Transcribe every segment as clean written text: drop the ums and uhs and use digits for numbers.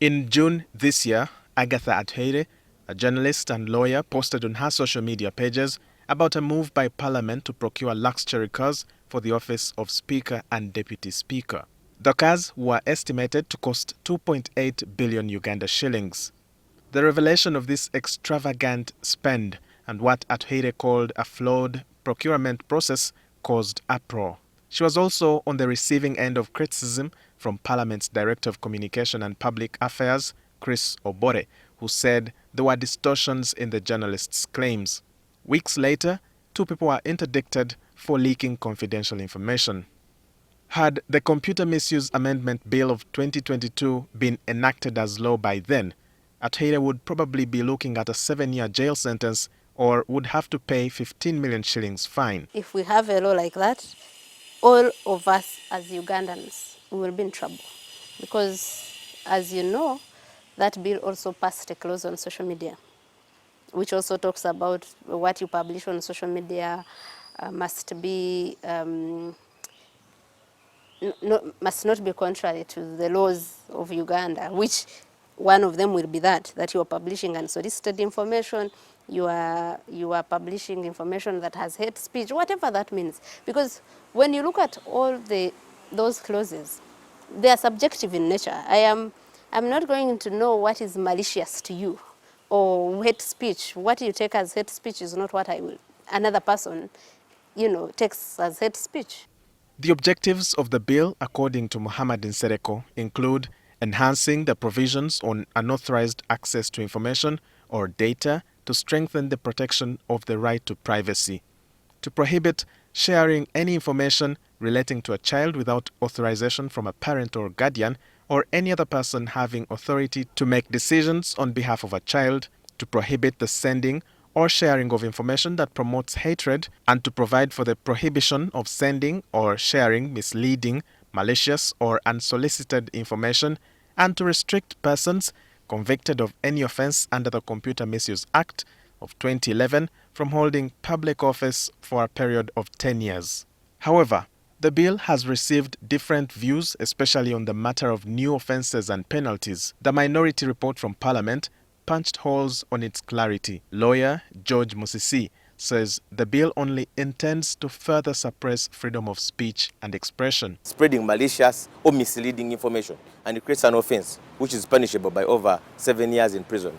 In June this year, Agatha Atwhere, a journalist and lawyer, posted on her social media pages about a move by Parliament to procure luxury cars for the office of Speaker and Deputy Speaker. The cars were estimated to cost 2.8 billion Uganda shillings. The revelation of this extravagant spend and what Atwhere called a flawed procurement process caused uproar. She was also on the receiving end of criticism from Parliament's Director of Communication and Public Affairs, Chris Obore, who said there were distortions in the journalist's claims. Weeks later, 2 people were interdicted for leaking confidential information. Had the Computer Misuse Amendment Bill of 2022 been enacted as law by then, Atwhere would probably be looking at a 7-year jail sentence or would have to pay 15 million shillings fine. If we have a law like that, all of us as Ugandans will be in trouble. Because, as you know, that bill also passed a clause on social media, which also talks about what you publish on social media must not be contrary to the laws of Uganda, which one of them will be that you are publishing unsolicited information, you are publishing information that has hate speech, whatever that means. Because when you look at all those clauses, they are subjective in nature. I'm not going to know what is malicious to you or hate speech. What you take as hate speech is not what another person, takes as hate speech. The objectives of the bill, according to Muhammad Nsereko, include enhancing the provisions on unauthorized access to information or data to strengthen the protection of the right to privacy, to prohibit sharing any information relating to a child without authorization from a parent or guardian or any other person having authority to make decisions on behalf of a child, to prohibit the sending or sharing of information that promotes hatred, and to provide for the prohibition of sending or sharing misleading, malicious or unsolicited information, and to restrict persons convicted of any offense under the Computer Misuse Act of 2011 from holding public office for a period of 10 years. However, the bill has received different views, especially on the matter of new offenses and penalties. The Minority Report from Parliament punched holes on its clarity. Lawyer George Musisi says the bill only intends to further suppress freedom of speech and expression. Spreading malicious or misleading information, and it creates an offense which is punishable by over 7 years in prison.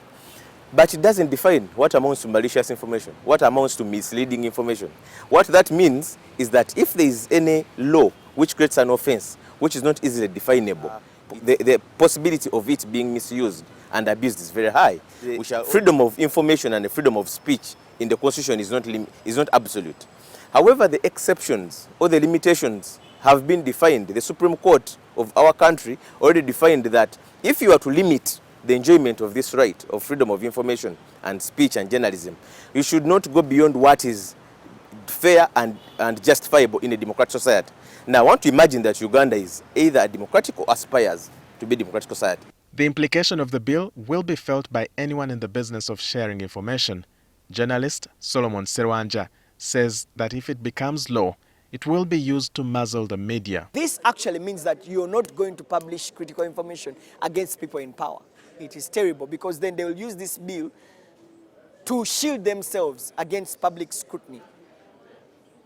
But it doesn't define what amounts to malicious information, what amounts to misleading information. What that means is that if there is any law which creates an offense which is not easily definable, the possibility of it being misused and abused is very high. Freedom of information and the freedom of speech in the Constitution is not absolute. However, the exceptions or the limitations have been defined. The Supreme Court of our country already defined that if you are to limit the enjoyment of this right of freedom of information and speech and journalism, you should not go beyond what is fair and justifiable in a democratic society. Now, I want to imagine that Uganda is either a democratic or aspires to be a democratic society. The implication of the bill will be felt by anyone in the business of sharing information. Journalist Solomon Serwanja says that if it becomes law, it will be used to muzzle the media. This actually means that you're not going to publish critical information against people in power. It is terrible because then they will use this bill to shield themselves against public scrutiny,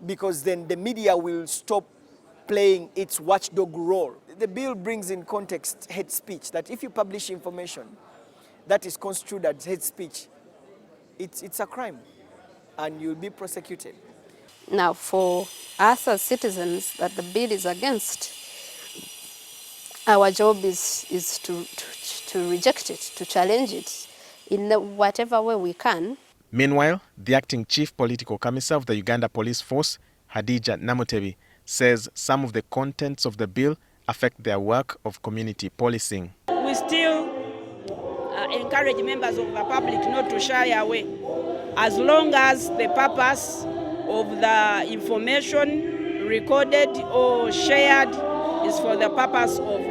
because then the media will stop playing its watchdog role. The bill brings in context hate speech, that if you publish information that is construed as hate speech, it's a crime and you'll be prosecuted. Now, for us as citizens that the bill is against, our job is to reject it, to challenge it in whatever way we can. Meanwhile, the acting chief political commissar of the Uganda Police Force, Hadija Namutebi, says some of the contents of the bill affect their work of community policing. We still encourage members of the public not to shy away, as long as the purpose of the information recorded or shared is for the purpose of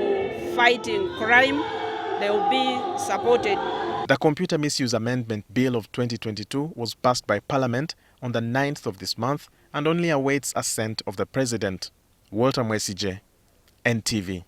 fighting crime, they will be supported. The Computer Misuse Amendment Bill of 2022 was passed by Parliament on the 9th of this month and only awaits assent of the President. Walter Mwesije, NTV.